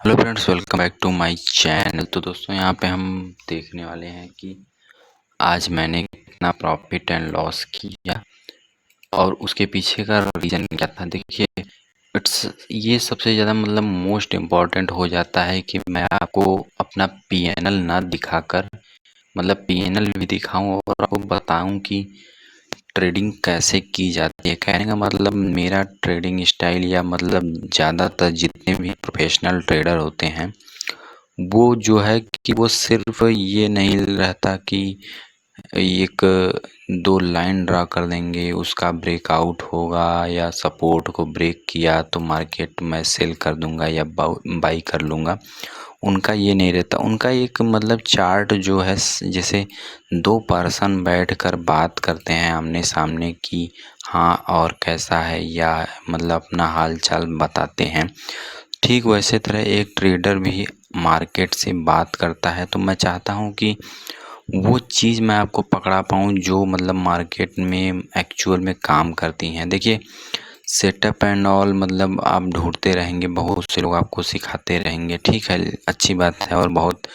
Hello friends, welcome back to my channel. तो दोस्तों, यहाँ पे हम देखने वाले हैं कि आज मैंने कितना प्रॉफिट एंड लॉस किया और उसके पीछे का रीज़न क्या था। देखिए, इट्स ये सबसे ज़्यादा मोस्ट इम्पॉर्टेंट हो जाता है कि मैं आपको अपना पीएनएल ना दिखाकर पीएनएल भी दिखाऊं और आपको बताऊं कि ट्रेडिंग कैसे की जाती है। कहने का मतलब, मेरा ट्रेडिंग स्टाइल या ज़्यादातर जितने भी प्रोफेशनल ट्रेडर होते हैं वो जो है कि वो सिर्फ ये नहीं रहता कि एक दो लाइन ड्रा कर देंगे, उसका ब्रेकआउट होगा या सपोर्ट को ब्रेक किया तो मार्केट में सेल कर दूंगा या बाई कर लूँगा। उनका ये नहीं रहता। उनका एक चार्ट जो है, जैसे दो पर्सन बैठकर बात करते हैं आमने सामने की हाँ और कैसा है, या अपना हाल चाल बताते हैं, ठीक वैसे तरह एक ट्रेडर भी मार्केट से बात करता है। तो मैं चाहता हूँ कि वो चीज़ मैं आपको पकड़ा पाऊँ जो मार्केट में एक्चुअल में काम करती हैं। देखिए, सेटअप एंड ऑल आप ढूंढते रहेंगे, बहुत से लोग आपको सिखाते रहेंगे, ठीक है, अच्छी बात है। और बहुत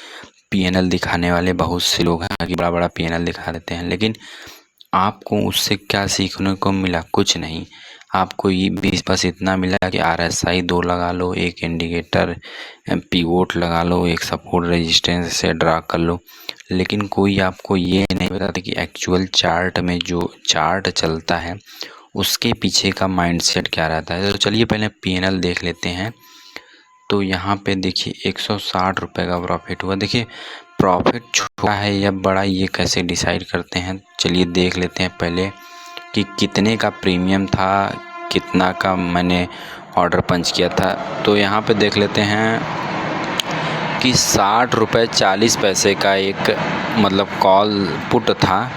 पीएनएल दिखाने वाले बहुत से लोग हैं कि बड़ा बड़ा पीएनएल दिखा देते हैं, लेकिन आपको उससे क्या सीखने को मिला? कुछ नहीं। आपको ये बस इतना मिला कि आरएसआई 2 लगा लो, एक इंडिकेटर पिवोट लगा लो, एक सपोर्ट रेजिस्टेंस से ड्रा कर लो, लेकिन कोई आपको ये नहीं बताता कि एक्चुअल चार्ट में जो चार्ट चलता है उसके पीछे का माइंडसेट क्या रहता है। तो चलिए पहले पीएनएल देख लेते हैं। तो यहाँ पे देखिए 160 रुपये का प्रॉफिट हुआ। देखिए, प्रॉफिट छोटा है या बड़ा ये कैसे डिसाइड करते हैं, चलिए देख लेते हैं पहले कि कितने का प्रीमियम था, कितना का मैंने ऑर्डर पंच किया था। तो यहाँ पे देख लेते हैं कि 60 रुपये 40 पैसे का एक कॉल पुट था,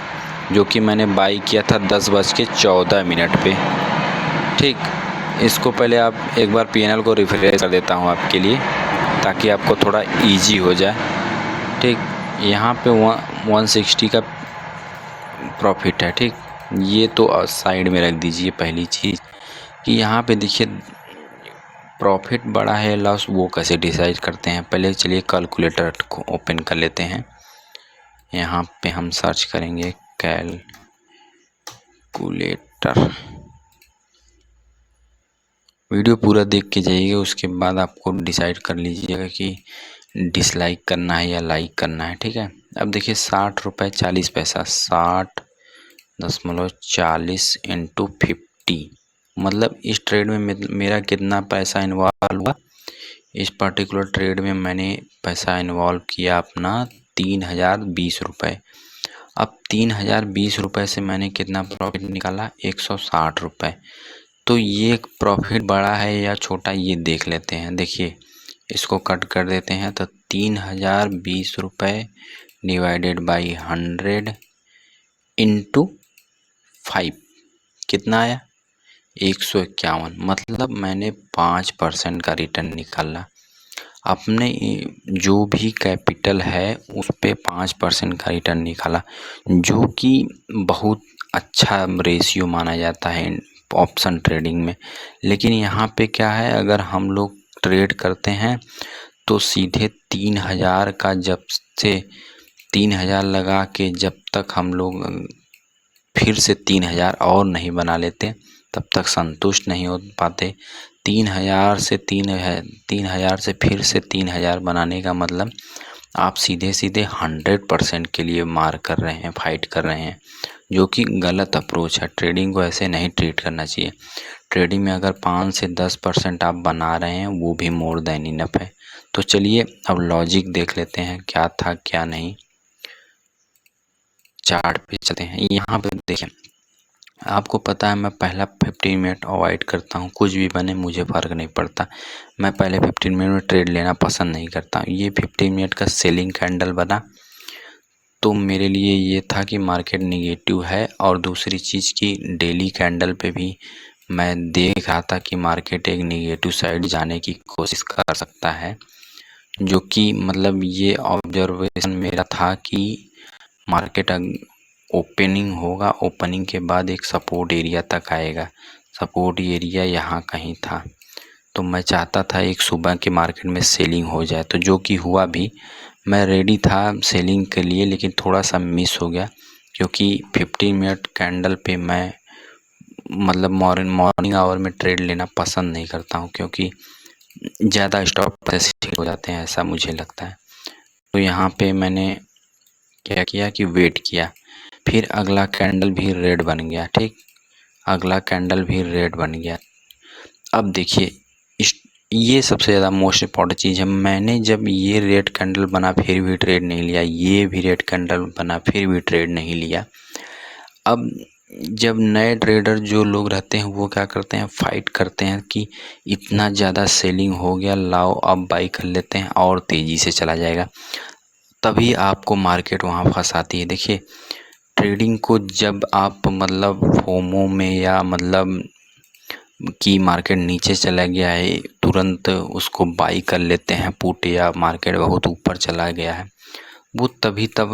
जो कि मैंने बाई किया था 10:14 पे। ठीक, इसको पहले आप एक बार पीएनएल को रिफ्रेश कर देता हूँ आपके लिए, ताकि आपको थोड़ा इजी हो जाए। ठीक, यहाँ पे 160 का प्रॉफिट है। ठीक, ये तो साइड में रख दीजिए। पहली चीज़ कि यहाँ पे देखिए प्रॉफिट बड़ा है लॉस वो कैसे डिसाइड करते हैं। पहले चलिए कैलकुलेटर को ओपन कर लेते हैं। यहाँ पे हम सर्च करेंगे कैलकुलेटर। वीडियो पूरा देख के जाइएगा, उसके बाद आपको डिसाइड कर लीजिएगा कि डिसलाइक करना है या लाइक करना है। ठीक है, अब देखिए 60 रुपये 40 पैसा, 60.40 इंटू 50, इस ट्रेड में मेरा कितना पैसा इन्वॉल्व हुआ। इस पर्टिकुलर ट्रेड में मैंने पैसा इन्वॉल्व किया अपना 3020 रुपये। अब 3020 रुपये से मैंने कितना प्रॉफिट निकाला? 160 रुपये। तो ये प्रॉफिट बड़ा है या छोटा, ये देख लेते हैं। देखिए, इसको कट कर देते हैं तो 3020 रुपये डिवाइडेड बाई 100 इंटू 5 कितना आया? 151। मैंने 5% का रिटर्न निकाला। अपने जो भी कैपिटल है उस पे 5% का रिटर्न निकाला, जो कि बहुत अच्छा रेशियो माना जाता है ऑप्शन ट्रेडिंग में। लेकिन यहाँ पे क्या है, अगर हम लोग ट्रेड करते हैं तो सीधे 3000 का, जब से 3000 लगा के जब तक हम लोग फिर से 3000 और नहीं बना लेते तब तक संतुष्ट नहीं हो पाते। 3000 से 3000 से फिर से 3000 बनाने का आप सीधे सीधे 100% के लिए मार कर रहे हैं, फाइट कर रहे हैं, जो कि गलत अप्रोच है। ट्रेडिंग को ऐसे नहीं ट्रीट करना चाहिए। ट्रेडिंग में अगर 5 से 10% आप बना रहे हैं वो भी मोर देन इनफ है। तो चलिए अब लॉजिक देख लेते हैं क्या था क्या नहीं। चार्ट पे चलते हैं। यहाँ पे देखें, आपको पता है मैं पहला 15 मिनट अवॉइड करता हूँ, कुछ भी बने मुझे फ़र्क नहीं पड़ता। मैं पहले 15 मिनट में ट्रेड लेना पसंद नहीं करता। ये 15 मिनट का सेलिंग कैंडल बना तो मेरे लिए ये था कि मार्केट निगेटिव है। और दूसरी चीज़ की डेली कैंडल पे भी मैं देख रहा था कि मार्केट एक निगेटिव साइड जाने की कोशिश कर सकता है, जो कि ये ऑब्जर्वेशन मेरा था कि मार्केट ओपनिंग होगा, ओपनिंग के बाद एक सपोर्ट एरिया तक आएगा। सपोर्ट एरिया यहाँ कहीं था, तो मैं चाहता था एक सुबह के मार्केट में सेलिंग हो जाए, तो जो कि हुआ भी। मैं रेडी था सेलिंग के लिए, लेकिन थोड़ा सा मिस हो गया, क्योंकि 15 मिनट कैंडल पे मैं मतलब मॉर्निंग आवर में ट्रेड लेना पसंद नहीं करता हूँ, क्योंकि ज़्यादा स्टॉप हो जाते हैं, ऐसा मुझे लगता है। तो यहाँ पे मैंने क्या किया कि वेट किया, फिर अगला कैंडल भी रेड बन गया, ठीक, अगला कैंडल भी रेड बन गया। अब देखिए ये सबसे ज़्यादा मोस्ट इम्पॉर्टेंट चीज़ है। मैंने जब ये रेड कैंडल बना फिर भी ट्रेड नहीं लिया, ये भी रेड कैंडल बना फिर भी ट्रेड नहीं लिया। अब जब नए ट्रेडर जो लोग रहते हैं वो क्या करते हैं, फाइट करते हैं कि इतना ज़्यादा सेलिंग हो गया, लाओ अब बाई कर लेते हैं और तेज़ी से चला जाएगा। तभी आपको मार्केट वहाँ फंसाती है। देखिए ट्रेडिंग को जब आप मतलब फोमो में या मतलब कि मार्केट नीचे चला गया है तुरंत उसको बाई कर लेते हैं पुट, या मार्केट बहुत ऊपर चला गया है, वो तभी तब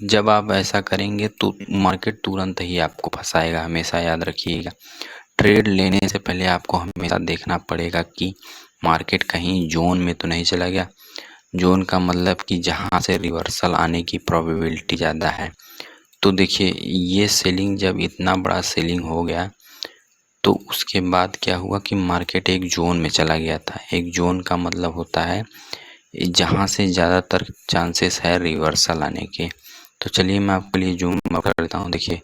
जब आप ऐसा करेंगे तो मार्केट तुरंत ही आपको फंसाएगा। हमेशा याद रखिएगा, ट्रेड लेने से पहले आपको हमेशा देखना पड़ेगा कि मार्केट कहीं जोन में तो नहीं चला गया। जोन का मतलब कि जहाँ से रिवर्सल आने की प्रोबेबिलिटी ज़्यादा है। तो देखिए ये सेलिंग जब इतना बड़ा सेलिंग हो गया तो उसके बाद क्या हुआ कि मार्केट एक जोन में चला गया था। एक जोन का मतलब होता है जहाँ से ज़्यादातर चांसेस है रिवर्सल आने के। तो चलिए मैं आपके लिए जूम कर देता हूँ। देखिए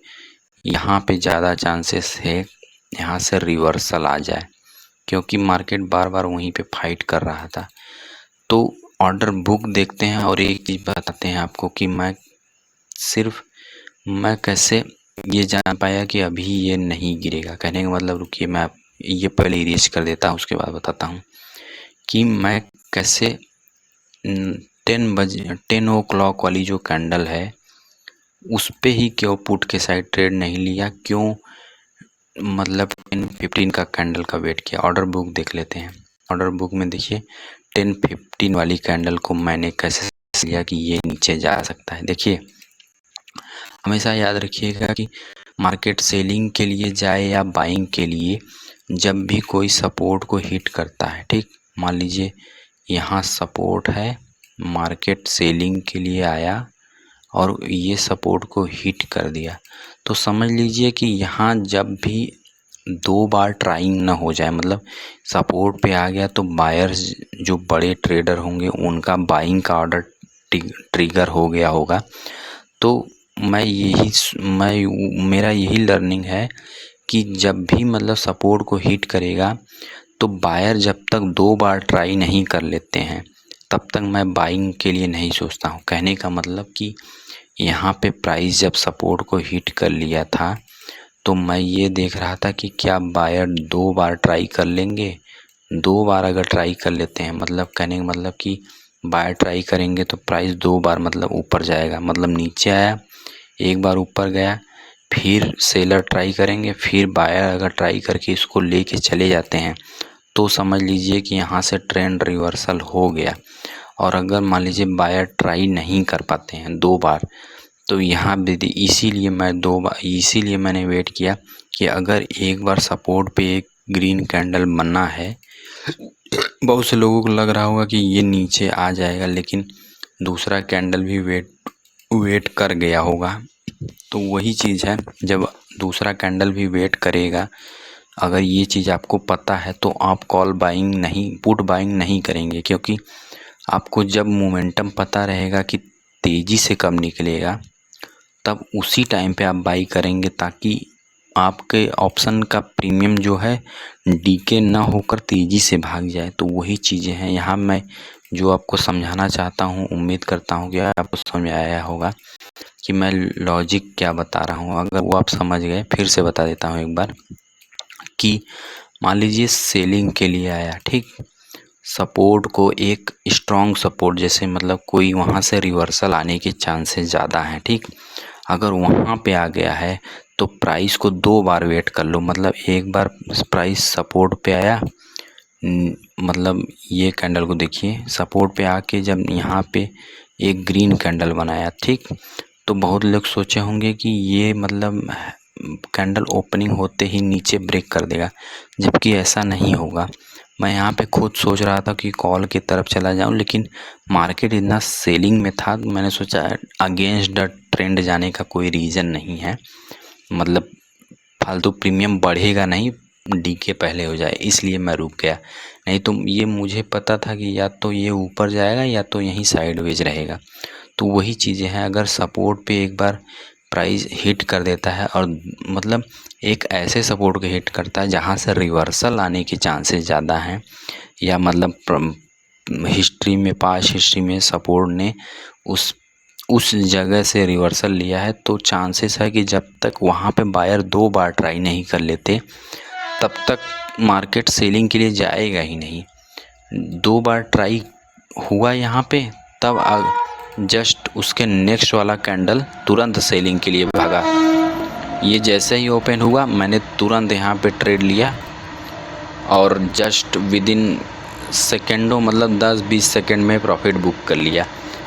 यहाँ पे ज़्यादा चांसेस है यहाँ से रिवर्सल आ जाए, क्योंकि मार्केट बार बार वहीं पे फाइट कर रहा था। तो ऑर्डर बुक देखते हैं और एक चीज़ बताते हैं आपको कि मैं कैसे ये जान पाया कि अभी ये नहीं गिरेगा। कहने का मतलब रुकिए मैं ये पहले इरेज कर देता हूँ, उसके बाद बताता हूँ कि मैं कैसे 10 o'clock वाली जो कैंडल है उस पे ही क्यों पुट के साइड ट्रेड नहीं लिया, क्यों मतलब 10-15 का कैंडल का वेट किया। ऑर्डर बुक देख लेते हैं। ऑर्डर बुक में देखिए 10-15 वाली कैंडल को मैंने कैसे लिया कि ये नीचे जा सकता है। देखिए हमेशा याद रखिएगा कि मार्केट सेलिंग के लिए जाए या बाइंग के लिए, जब भी कोई सपोर्ट को हिट करता है, ठीक, मान लीजिए यहाँ सपोर्ट है, मार्केट सेलिंग के लिए आया और ये सपोर्ट को हिट कर दिया, तो समझ लीजिए कि यहाँ जब भी 2 बार ट्राइंग ना हो जाए, मतलब सपोर्ट पे आ गया तो बायर्स जो बड़े ट्रेडर होंगे उनका बाइंग का ऑर्डर ट्रिगर हो गया होगा। तो मेरा यही लर्निंग है कि जब भी मतलब सपोर्ट को हिट करेगा तो बायर जब तक 2 बार ट्राई नहीं कर लेते हैं तब तक मैं बाइंग के लिए नहीं सोचता हूँ। कहने का मतलब कि यहाँ पे प्राइस जब सपोर्ट को हिट कर लिया था तो मैं ये देख रहा था कि क्या बायर 2 बार ट्राई कर लेंगे। 2 बार अगर ट्राई कर लेते हैं, मतलब कहने का मतलब कि बायर ट्राई करेंगे तो प्राइस 2 बार मतलब ऊपर जाएगा, मतलब नीचे आया, एक बार ऊपर गया, फिर सेलर ट्राई करेंगे, फिर बायर अगर ट्राई करके इसको लेके चले जाते हैं तो समझ लीजिए कि यहाँ से ट्रेंड रिवर्सल हो गया। और अगर मान लीजिए बायर ट्राई नहीं कर पाते हैं 2 बार, तो यहाँ भी इसीलिए मैंने वेट किया कि अगर एक बार सपोर्ट पे एक ग्रीन कैंडल बनना है, बहुत से लोगों को लग रहा होगा कि ये नीचे आ जाएगा, लेकिन दूसरा कैंडल भी वेट कर गया होगा। तो वही चीज़ है, जब दूसरा कैंडल भी वेट करेगा, अगर ये चीज़ आपको पता है तो आप पुट बाइंग नहीं करेंगे, क्योंकि आपको जब मोमेंटम पता रहेगा कि तेज़ी से कब निकलेगा तब उसी टाइम पे आप बाई करेंगे, ताकि आपके ऑप्शन का प्रीमियम जो है डीके ना होकर तेज़ी से भाग जाए। तो वही चीज़ें हैं यहाँ मैं जो आपको समझाना चाहता हूँ। उम्मीद करता हूँ कि आपको समझ में आया होगा कि मैं लॉजिक क्या बता रहा हूँ। अगर वो आप समझ गए, फिर से बता देता हूँ एक बार कि मान लीजिए सेलिंग के लिए आया, ठीक, सपोर्ट को एक स्ट्रॉन्ग सपोर्ट, जैसे मतलब कोई वहाँ से रिवर्सल आने के चांसेस ज़्यादा हैं, ठीक, अगर वहाँ पे आ गया है तो प्राइस को 2 बार वेट कर लो। मतलब एक बार प्राइस सपोर्ट पे आया, मतलब ये कैंडल को देखिए, सपोर्ट पे आके जब यहाँ पे एक ग्रीन कैंडल बनाया, ठीक, तो बहुत लोग सोचे होंगे कि ये मतलब कैंडल ओपनिंग होते ही नीचे ब्रेक कर देगा, जबकि ऐसा नहीं होगा। मैं यहाँ पे खुद सोच रहा था कि कॉल की तरफ चला जाऊँ, लेकिन मार्केट इतना सेलिंग में था, मैंने सोचा अगेंस्ट द ट्रेंड जाने का कोई रीज़न नहीं है, मतलब फालतू प्रीमियम बढ़ेगा नहीं, डी के पहले हो जाए, इसलिए मैं रुक गया। नहीं तो ये मुझे पता था कि या तो ये ऊपर जाएगा या तो यहीं साइडवेज रहेगा। तो वही चीज़ें हैं, अगर सपोर्ट पे एक बार प्राइस हिट कर देता है, और मतलब एक ऐसे सपोर्ट को हिट करता है जहाँ से रिवर्सल आने के चांसेस ज़्यादा हैं, या मतलब हिस्ट्री में, पास्ट हिस्ट्री में सपोर्ट ने उस जगह से रिवर्सल लिया है, तो चांसेस है कि जब तक वहाँ पे बायर 2 बार ट्राई नहीं कर लेते तब तक मार्केट सेलिंग के लिए जाएगा ही नहीं। 2 बार ट्राई हुआ यहाँ पे, तब जस्ट उसके नेक्स्ट वाला कैंडल तुरंत सेलिंग के लिए भागा। ये जैसे ही ओपन हुआ मैंने तुरंत यहाँ पे ट्रेड लिया, और जस्ट विदिन सेकेंडों, मतलब 10-20 सेकेंड में प्रॉफिट बुक कर लिया।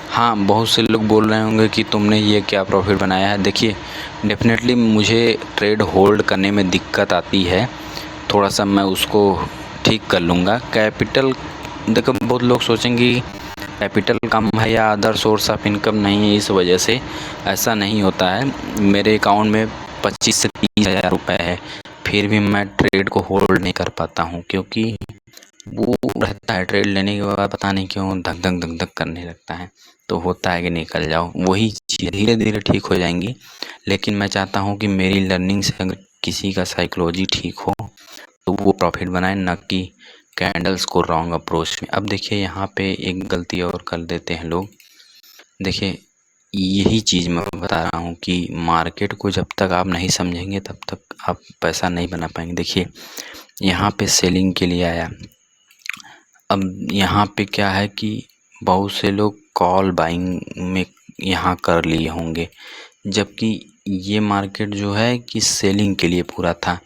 हाँ, बहुत से लोग बोल रहे होंगे कि तुमने ये क्या प्रॉफिट बनाया है। देखिए, डेफिनेटली मुझे ट्रेड होल्ड करने में दिक्कत आती है, थोड़ा सा मैं उसको ठीक कर लूँगा। कैपिटल, देखो बहुत लोग सोचेंगे कैपिटल कम है या अदर सोर्स ऑफ इनकम नहीं है, इस वजह से ऐसा नहीं होता है। मेरे अकाउंट में 25 से 30 हज़ार रुपये है, फिर भी मैं ट्रेड को होल्ड नहीं कर पाता हूँ, क्योंकि वो रहता है ट्रेड लेने के बाद पता नहीं क्यों धक धक धक धक करने लगता है, तो होता है कि निकल जाओ। वही चीज़ धीरे धीरे ठीक हो जाएंगी, लेकिन मैं चाहता हूँ कि मेरी लर्निंग से अगर किसी का साइकोलॉजी ठीक हो तो वो प्रॉफिट बनाए, न कि कैंडल्स को रॉन्ग अप्रोच में। अब देखिए, यहाँ पे एक गलती और कर देते हैं लोग। देखिए, यही चीज़ मैं बता रहा हूँ कि मार्केट को जब तक आप नहीं समझेंगे तब तक आप पैसा नहीं बना पाएंगे। देखिए, यहाँ पे सेलिंग के लिए आया, अब यहाँ पे क्या है कि बहुत से लोग कॉल बाइंग में यहाँ कर लिए होंगे, जबकि ये मार्केट जो है कि सेलिंग के लिए पूरा था,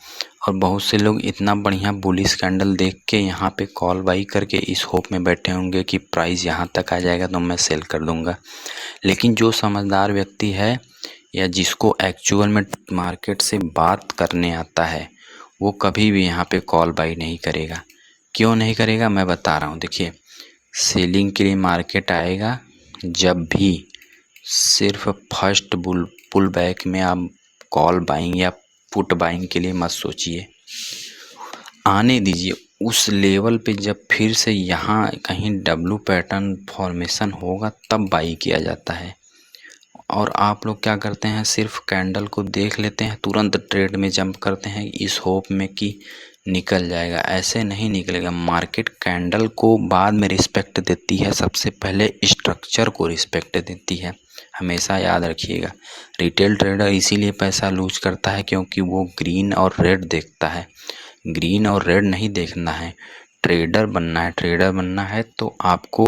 और बहुत से लोग इतना बढ़िया बुलिश कैंडल देख के यहाँ पे कॉल बाई करके इस होप में बैठे होंगे कि प्राइस यहाँ तक आ जाएगा तो मैं सेल कर दूँगा। लेकिन जो समझदार व्यक्ति है, या जिसको एक्चुअल में मार्केट से बात करने आता है, वो कभी भी यहाँ पे कॉल बाई नहीं करेगा। क्यों नहीं करेगा, मैं बता रहा हूँ। देखिए, सेलिंग के लिए मार्केट आएगा जब भी सिर्फ फर्स्ट पुल बैक में आप कॉल बाइंग या पुट बाइंग के लिए मत सोचिए, आने दीजिए उस लेवल पे। जब फिर से यहाँ कहीं डब्लू पैटर्न फॉर्मेशन होगा तब बाई किया जाता है। और आप लोग क्या करते हैं, सिर्फ कैंडल को देख लेते हैं, तुरंत ट्रेड में जंप करते हैं इस होप में कि निकल जाएगा। ऐसे नहीं निकलेगा। मार्केट कैंडल को बाद में रिस्पेक्ट देती है, सबसे पहले स्ट्रक्चर को रिस्पेक्ट देती है, हमेशा याद रखिएगा। रिटेल ट्रेडर इसीलिए पैसा लूज करता है क्योंकि वो ग्रीन और रेड देखता है। ग्रीन और रेड नहीं देखना है, ट्रेडर बनना है। ट्रेडर बनना है तो आपको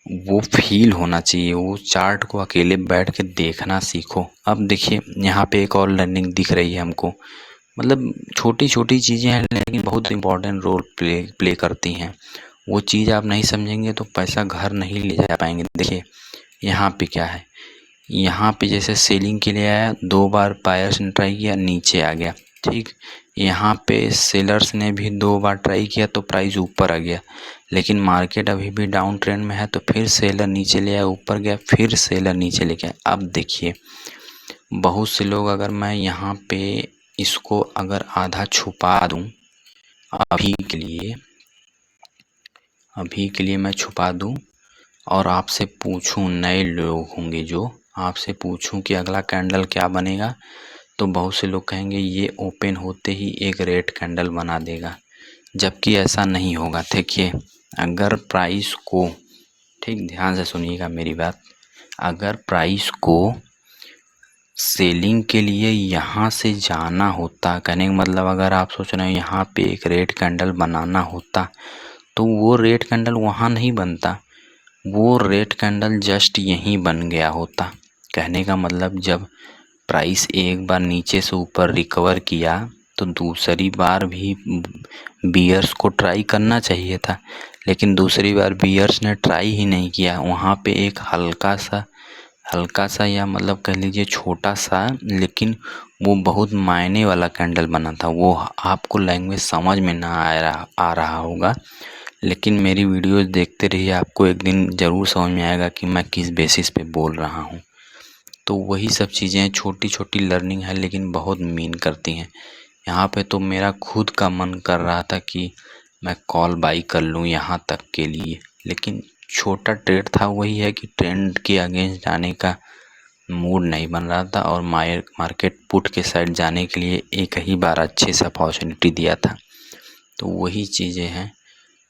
वो फील होना चाहिए, वो चार्ट को अकेले बैठ के देखना सीखो। अब देखिए, यहाँ पे एक और लर्निंग दिख रही है हमको, मतलब छोटी छोटी चीज़ें हैं लेकिन बहुत इम्पोर्टेंट रोल प्ले करती हैं। वो चीज़ आप नहीं समझेंगे तो पैसा घर नहीं ले जा पाएंगे। देखिए, यहाँ पे क्या है, यहाँ पे जैसे सेलिंग के लिए आया, 2 बार बायर्स ने ट्राई किया, नीचे आ गया, ठीक। यहाँ पे सेलर्स ने भी 2 बार ट्राई किया तो प्राइस ऊपर आ गया, लेकिन मार्केट अभी भी डाउन ट्रेंड में है, तो फिर सेलर नीचे ले आया, ऊपर गया, फिर सेलर नीचे ले गया। अब देखिए, बहुत से लोग, अगर मैं यहाँ पे इसको अगर आधा छुपा दूँ अभी के लिए मैं छुपा दूँ, और आपसे पूछूं, नए लोग होंगे जो, आपसे पूछूं कि अगला कैंडल क्या बनेगा, तो बहुत से लोग कहेंगे ये ओपन होते ही एक रेड कैंडल बना देगा, जबकि ऐसा नहीं होगा। देखिए, अगर प्राइस को, ठीक ध्यान से सुनिएगा मेरी बात, अगर प्राइस को सेलिंग के लिए यहाँ से जाना होता, कहने का मतलब अगर आप सोच रहे हैं यहाँ पे एक रेड कैंडल बनाना होता, तो वो रेड कैंडल वहाँ नहीं बनता, वो रेड कैंडल जस्ट यहीं बन गया होता। कहने का मतलब, जब प्राइस एक बार नीचे से ऊपर रिकवर किया तो दूसरी बार भी बियर्स को ट्राई करना चाहिए था, लेकिन दूसरी बार बियर्स ने ट्राई ही नहीं किया। वहाँ पे एक हल्का सा हल्का-सा या मतलब कह लीजिए छोटा-सा, लेकिन वो बहुत मायने वाला कैंडल बना था। वो आपको लैंग्वेज समझ में ना आ रहा होगा, लेकिन मेरी वीडियोज़ देखते रहिए, आपको एक दिन ज़रूर समझ में आएगा कि मैं किस बेसिस पे बोल रहा हूँ। तो वही सब चीज़ें छोटी-छोटी लर्निंग है, लेकिन बहुत मीन करती हैं। यहाँ पे तो मेरा खुद का मन कर रहा था कि मैं कॉल बाई कर लूँ यहाँ तक के लिए, लेकिन छोटा ट्रेड था। वही है कि ट्रेंड के अगेंस्ट जाने का मूड नहीं बन रहा था, और मार्केट पुट के साइड जाने के लिए एक ही बार अच्छे से अपॉर्चुनिटी दिया था। तो वही चीज़ें हैं,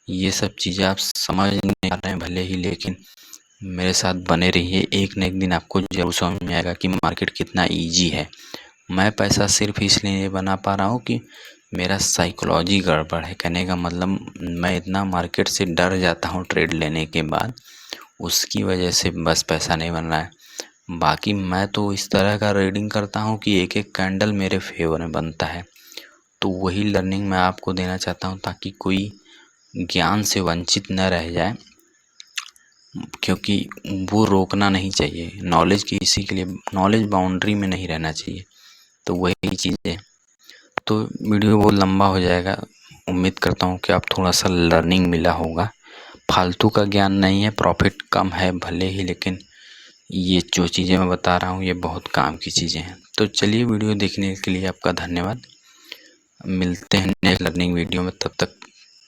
ये सब चीज़ें आप समझ नहीं आ रहे हैं भले ही, लेकिन मेरे साथ बने रहिए। एक न एक दिन आपको ज़रूर समझ में आएगा कि मार्केट कितना ईजी है। मैं पैसा सिर्फ इसलिए नहीं बना पा रहा हूँ कि मेरा साइकोलॉजी गड़बड़ है। कहने का मतलब, मैं इतना मार्केट से डर जाता हूँ ट्रेड लेने के बाद, उसकी वजह से बस पैसा नहीं बन रहा है। बाकी मैं तो इस तरह का रीडिंग करता हूँ कि एक एक कैंडल मेरे फेवर में बनता है। तो वही लर्निंग मैं आपको देना चाहता हूँ, ताकि कोई ज्ञान से वंचित न रह जाए, क्योंकि वो रोकना नहीं चाहिए। नॉलेज किसी के लिए, नॉलेज बाउंड्री में नहीं रहना चाहिए। तो वही चीज़ें, तो वीडियो बहुत लंबा हो जाएगा। उम्मीद करता हूँ कि आप थोड़ा सा लर्निंग मिला होगा। फालतू का ज्ञान नहीं है, प्रॉफिट कम है भले ही, लेकिन ये जो चीज़ें मैं बता रहा हूँ ये बहुत काम की चीज़ें हैं। तो चलिए, वीडियो देखने के लिए आपका धन्यवाद। मिलते हैं नेक्स्ट लर्निंग वीडियो में, तब तक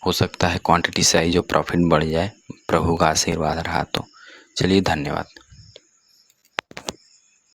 हो सकता है क्वांटिटी साइज और प्रॉफिट बढ़ जाए, प्रभु का आशीर्वाद रहा तो। चलिए, धन्यवाद।